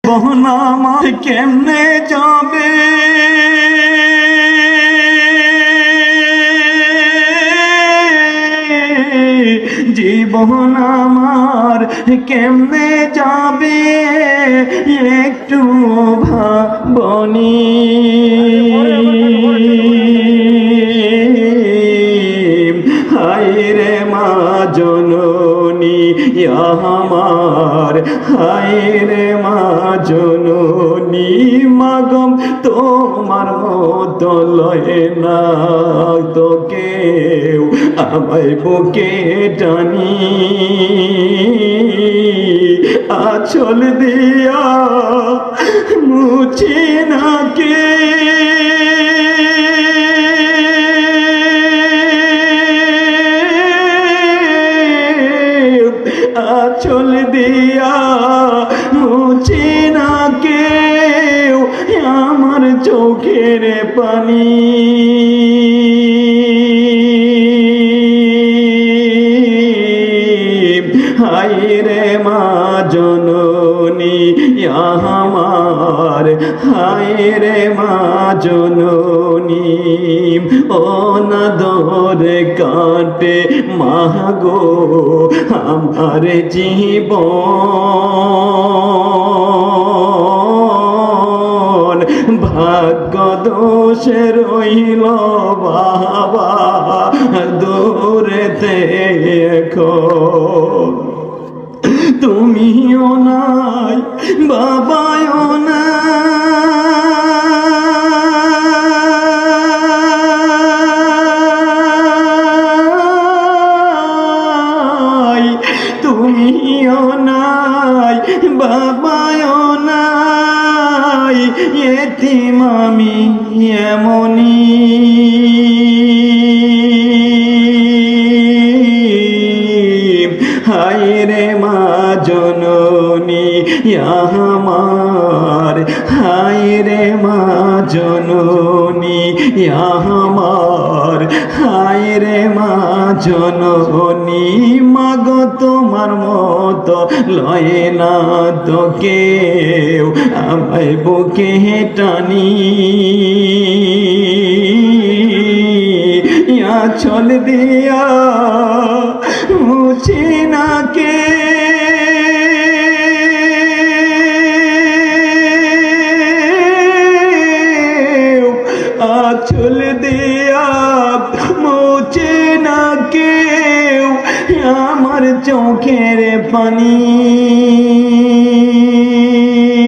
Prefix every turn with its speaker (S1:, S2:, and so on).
S1: বহনামা কেমনে যাবে জীবন আমার কেমনে যাবে একটু ভাবনি হায় রে মা জননী আমার হায় রে মা জননী মাগম তোমার মতো লয় না তো কেউ আমায় বুকে টানি আঁচল দিয়া মুছে না কে আঁচল দিয়া মুছে না কেউ আমার চোখের পানি হায় রে মা জননী আমার হায় রে মা জননী অনাদর কাটে মাগো আমার জীবন ভাগ্য দোষে রইল বাবা দূরেতে এখন তুমিও নাই বাবাও নাই তুমিও নাই বাবাও নাই এতিম আমি এমনি হায় রে মা জননী আমার হায় রে মা জননী আমার হায় রে মা জননী মাগো তোমার মতো লয় না তো কেউ আমায় বুকে টানি আঁচল দিয়া মুছে না কে আঁচল দিয়া মুছে না কেউ আমার চোখের পানি